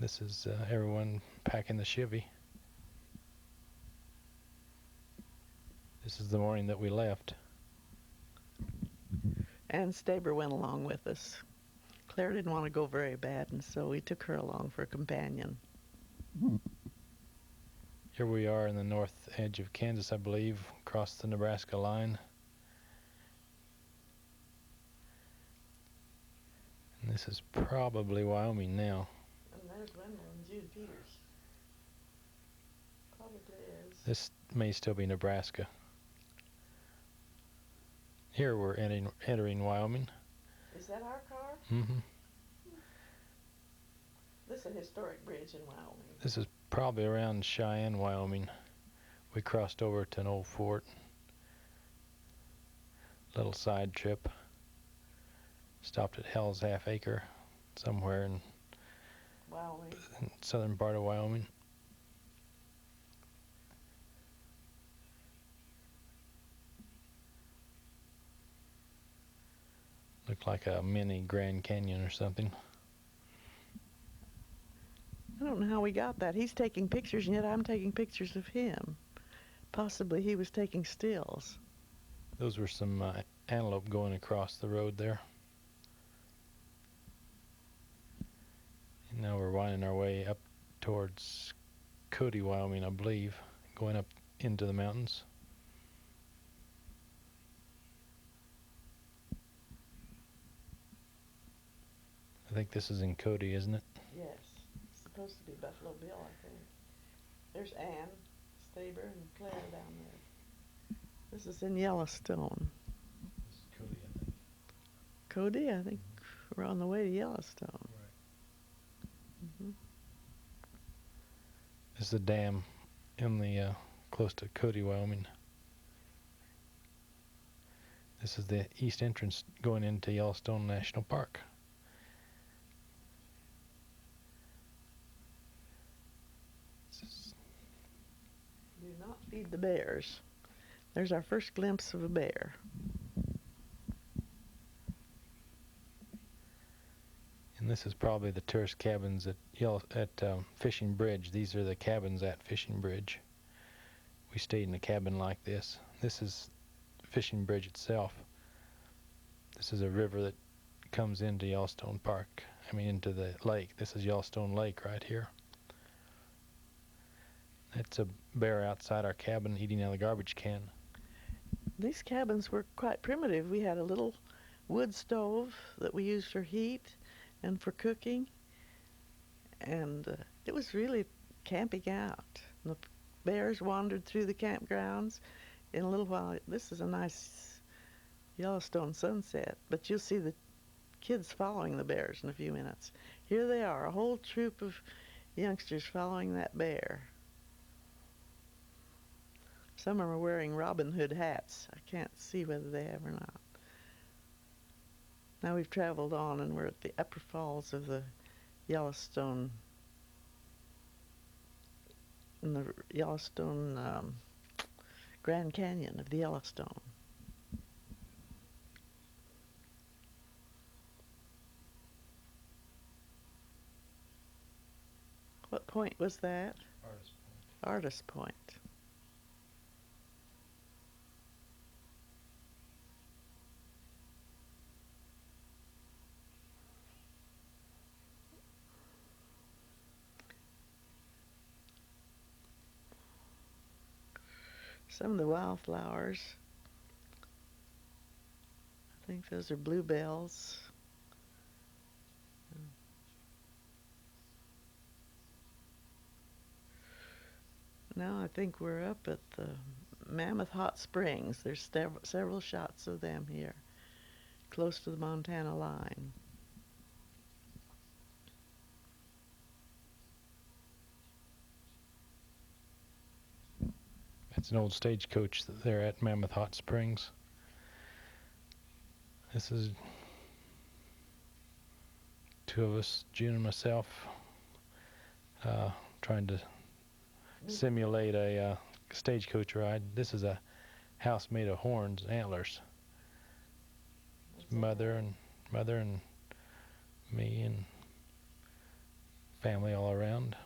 This is everyone packing the Chevy. This is the morning that we left. And Staber went along with us. Claire didn't want to go very bad, and so we took her along for a companion. Here we are in the north edge of Kansas, I believe, across the Nebraska line. And this is probably Wyoming now. And there's Wendell and Jude Peters. Probably is. This may still be Nebraska. Here we're entering Wyoming. Is that our car? Mm-hmm. This is a historic bridge in Wyoming. This is probably around Cheyenne, Wyoming. We crossed over to an old fort. Little side trip. Stopped at Hell's Half Acre somewhere in Wyoming. southern part of Wyoming. Looked like a mini Grand Canyon or something. I don't know how we got that. He's taking pictures, and yet I'm taking pictures of him. Possibly he was taking stills. Those were some antelope going across the road there. And now we're winding our way up towards Cody, Wyoming, I believe, going up into the mountains. I think this is in Cody, isn't it? Yes. It's supposed to be Buffalo Bill, I think. There's Ann, Staber, and Claire down there. This is in Yellowstone. This is Cody, I think. Cody, I think we're on the way to Yellowstone. Right. Mm-hmm. This is the dam in the close to Cody, Wyoming. This is the east entrance going into Yellowstone National Park. Do not feed the bears. There's our first glimpse of a bear. And this is probably the tourist cabins at Fishing Bridge. These are the cabins at Fishing Bridge. We stayed in a cabin like this. This is Fishing Bridge itself. This is a river that comes into Yellowstone Park. I mean, into the lake. This is Yellowstone Lake right here. That's a bear outside our cabin eating out of the garbage can. These cabins were quite primitive. We had a little wood stove that we used for heat and for cooking, and it was really camping out. The bears wandered through the campgrounds. In a little while, this is a nice Yellowstone sunset, but you'll see the kids following the bears in a few minutes. Here they are, a whole troop of youngsters following that bear. Some of them are wearing Robin Hood hats. I can't see whether they have or not. Now we've traveled on and we're at the upper falls of the Yellowstone, in the Yellowstone Grand Canyon of the Yellowstone. What point was that? Artist Point. Artist Point. Some of the wildflowers. I think those are bluebells. Now I think we're up at the Mammoth Hot Springs. There's several shots of them here, close to the Montana line. It's an old stagecoach there at Mammoth Hot Springs. This is two of us, June and myself, trying to simulate a stagecoach ride. This is a house made of horns, antlers. Mother and me and family all around.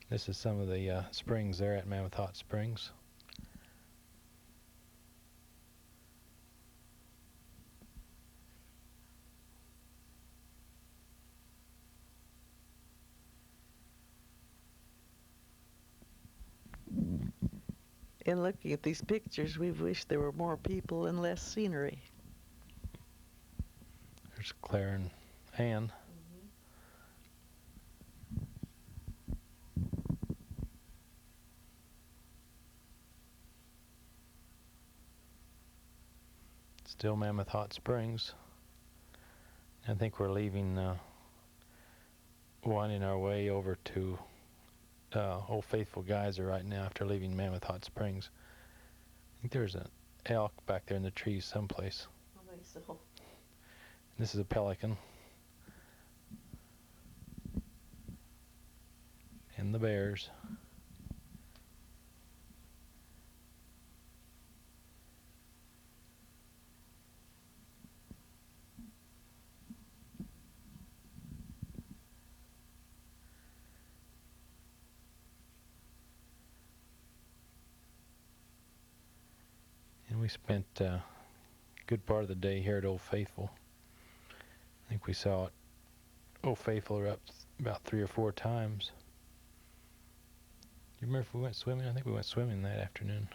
This is some of the springs there at Mammoth Hot Springs. In looking at these pictures, we've wished there were more people and less scenery. There's Claire and Anne. Still Mammoth Hot Springs. I think we're leaving, winding our way over to Old Faithful Geyser right now after leaving Mammoth Hot Springs. I think there's an elk back there in the trees someplace. I think so. This is a pelican. And the bears. And we spent a good part of the day here at Old Faithful. I think we saw it, Old Faithful erupt about 3 or 4 times. Do you remember if we went swimming? I think we went swimming that afternoon.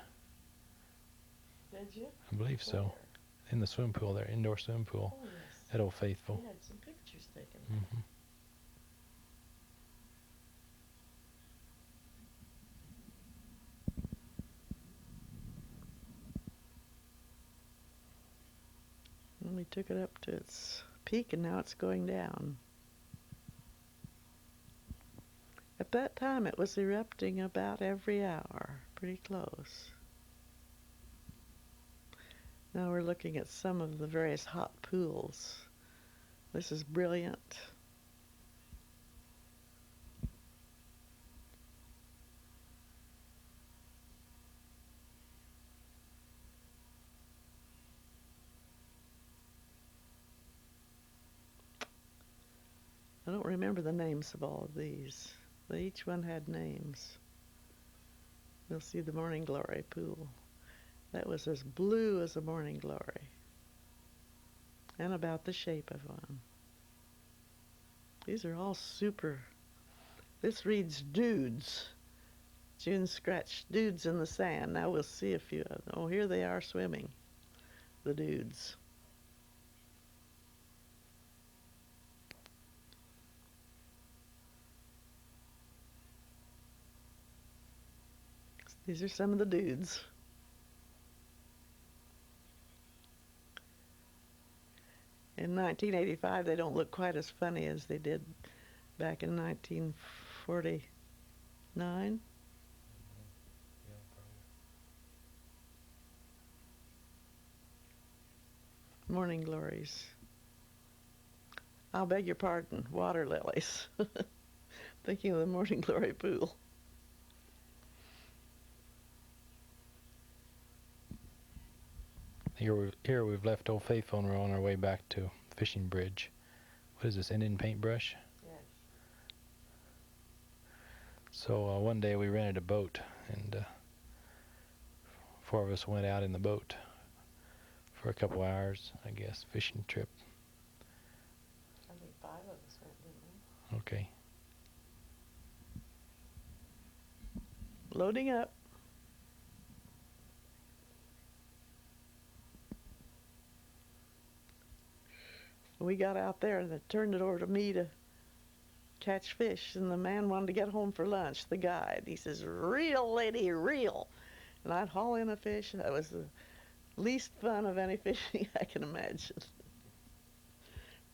Did you? I believe so. Where? In the swim pool there, indoor swim pool Oh, yes. at Old Faithful. We had some pictures taken. Mm-hmm. And we took it up to its peak, and now it's going down. At that time, it was erupting about every hour, pretty close. Now we're looking at some of the various hot pools. This is brilliant. I don't remember the names of all of these. Each one had names. You'll see the Morning Glory pool. That was as blue as a Morning Glory, and about the shape of one. These are all super. This reads dudes. June scratched dudes in the sand. Now we'll see a few of them. Oh, here they are swimming, the dudes. These are some of the dudes. In 1985, they don't look quite as funny as they did back in 1949. Morning glories. I'll beg your pardon, water lilies. Thinking of the Morning Glory pool. Here we've left Old Faithful and we're on our way back to Fishing Bridge. What is this, Indian paintbrush? Yes. So one day we rented a boat, and 4 of us went out in the boat for a couple hours, I guess, fishing trip. I think 5 of us went, didn't we? Okay. Loading up. We got out there and they turned it over to me to catch fish, and the man wanted to get home for lunch, the guide. He says, "Reel, lady, reel." And I'd haul in a fish, and that was the least fun of any fishing I can imagine.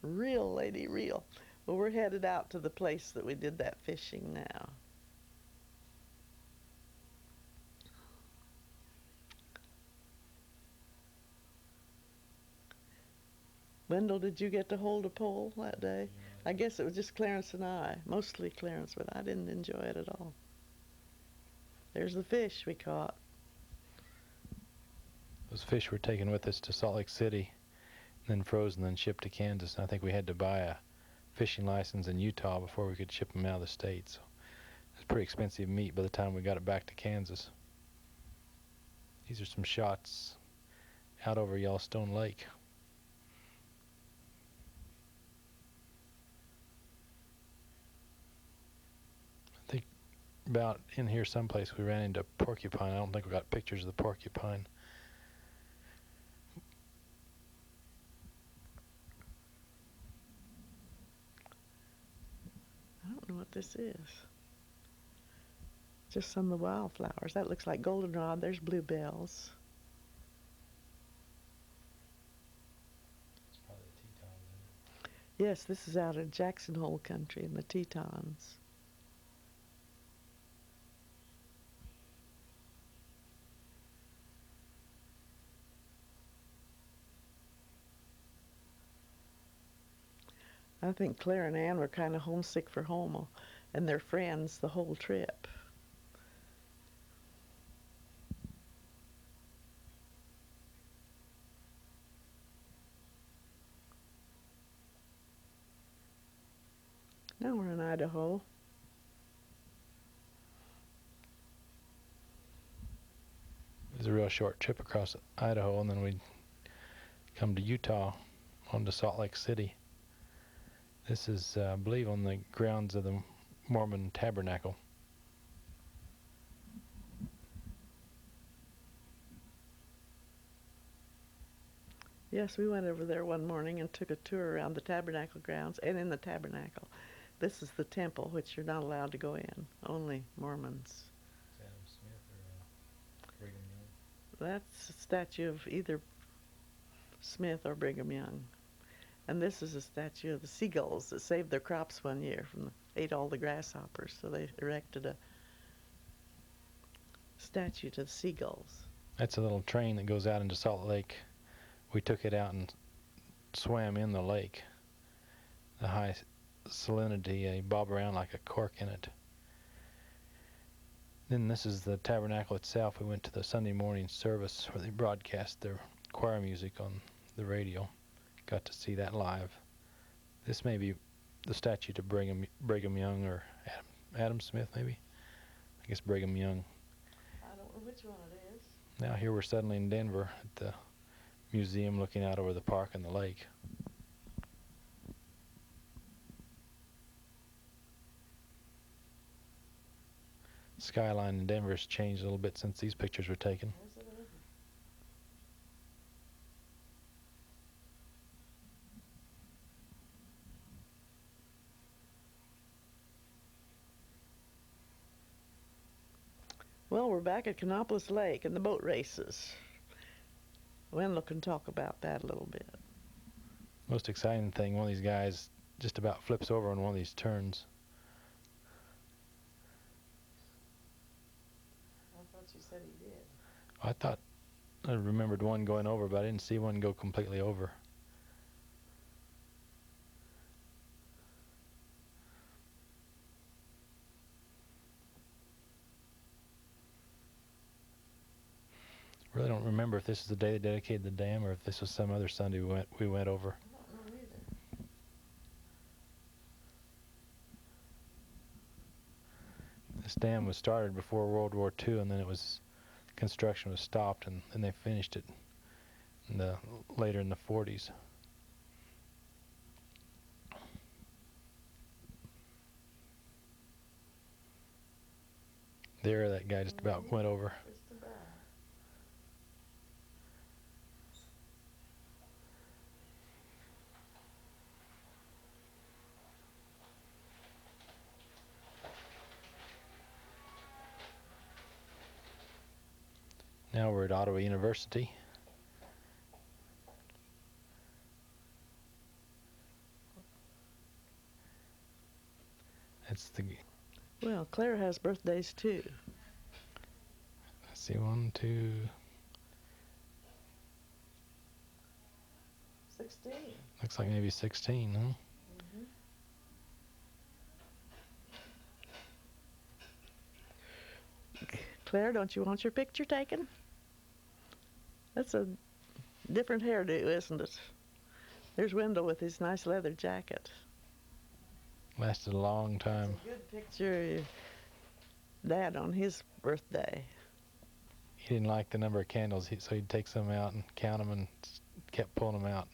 Reel, lady, reel. Well, we're headed out to the place that we did that fishing now. Wendell, did you get to hold a pole that day? I guess it was just Clarence and I, mostly Clarence, but I didn't enjoy it at all. There's the fish we caught. Those fish were taken with us to Salt Lake City, then frozen, then shipped to Kansas. And I think we had to buy a fishing license in Utah before we could ship them out of the state. So it was pretty expensive meat by the time we got it back to Kansas. These are some shots out over Yellowstone Lake. I think about in here someplace we ran into porcupine. I don't think we got pictures of the porcupine. I don't know what this is. Just some of the wildflowers. That looks like goldenrod. There's bluebells. It's probably the Tetons. Yes, this is out in Jackson Hole country in the Tetons. I think Claire and Ann were kind of homesick for home and their friends the whole trip. Now we're in Idaho. It was a real short trip across Idaho, and then we'd come to Utah, on to Salt Lake City. This is, I believe, on the grounds of the Mormon Tabernacle. Yes, we went over there one morning and took a tour around the tabernacle grounds and in the tabernacle. This is the temple, which you're not allowed to go in, only Mormons. Is Adam Smith or Brigham Young? That's a statue of either Smith or Brigham Young. And this is a statue of the seagulls that saved their crops one year ate all the grasshoppers, so they erected a statue to the seagulls. That's a little train that goes out into Salt Lake. We took it out and swam in the lake. The high salinity, bob around like a cork in it. Then this is the tabernacle itself. We went to the Sunday morning service where they broadcast their choir music on the radio. Got to see that live. This may be the statue to Brigham Young or Adam Smith, maybe. I guess Brigham Young. I don't know which one it is. Now here we're suddenly in Denver at the museum looking out over the park and the lake. Skyline in Denver has changed a little bit since these pictures were taken. Well, we're back at Canopolis Lake and the boat races. Wendell can talk about that a little bit. Most exciting thing, one of these guys just about flips over on one of these turns. I thought you said he did. I thought I remembered one going over, but I didn't see one go completely over. Really don't remember if this is the day they dedicated the dam or if this was some other Sunday we went over. I don't know either. This dam was started before World War II, and then construction was stopped, and then they finished it later in the 40s. There, that guy just about went over. Just about. Now we're at Ottawa University. That's the. Well, Claire has birthdays too. Let's see, 1, 2. 16. Looks like maybe 16, huh? Claire, don't you want your picture taken? That's a different hairdo, isn't it? There's Wendell with his nice leather jacket. Lasted a long time. That's a good picture of Dad on his birthday. He didn't like the number of candles, so he'd take some out and count them and kept pulling them out.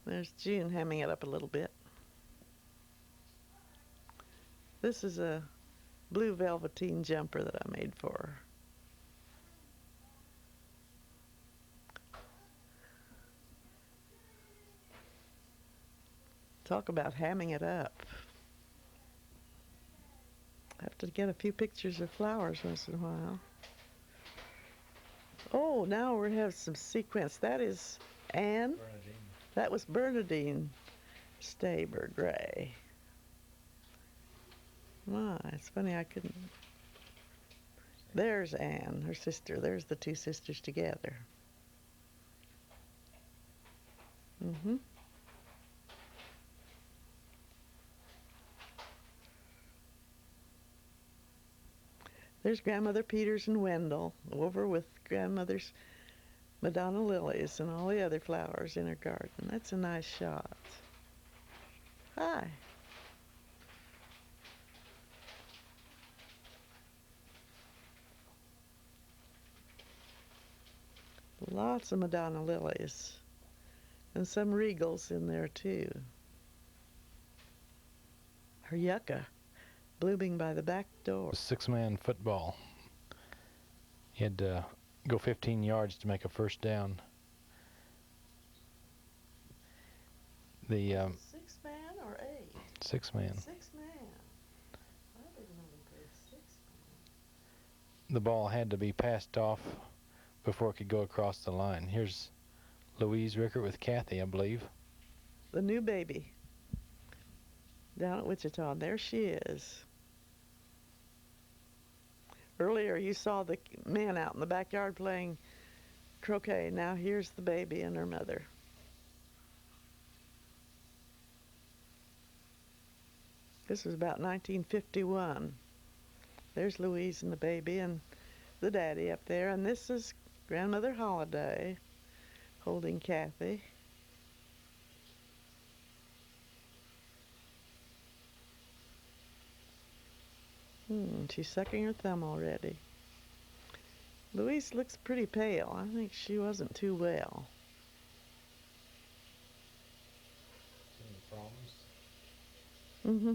There's June hamming it up a little bit. This is a blue velveteen jumper that I made for her. Talk about hamming it up. I have to get a few pictures of flowers once in a while. Oh, now we have some sequence. That is Anne. Bernadine. That was Bernadine Staber Gray. My, it's funny I couldn't. There's Anne, her sister. There's the two sisters together. Mm-hmm. There's Grandmother Peters and Wendell over with Grandmother's Madonna lilies and all the other flowers in her garden. That's a nice shot. Hi. Lots of Madonna lilies. And some regals in there too. Her yucca blooming by the back door. Six-man football. You had to go 15 yards to make a first down. The 6-man or 8? six-man. 6-man. I didn't know we played 6-man. The ball had to be passed off before it could go across the line. Here's Louise Rickert with Kathy, I believe. The new baby down at Wichita. There she is. Earlier you saw the men out in the backyard playing croquet. Now here's the baby and her mother. This was about 1951. There's Louise and the baby and the daddy up there. And this is Grandmother Holiday holding Kathy. She's sucking her thumb already. Louise looks pretty pale. I think she wasn't too well. Any problems? Mm-hmm.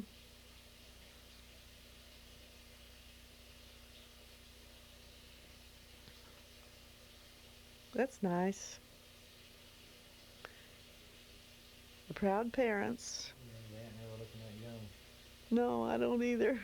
That's nice. The proud parents. Yeah, never looking that young. No, I don't either.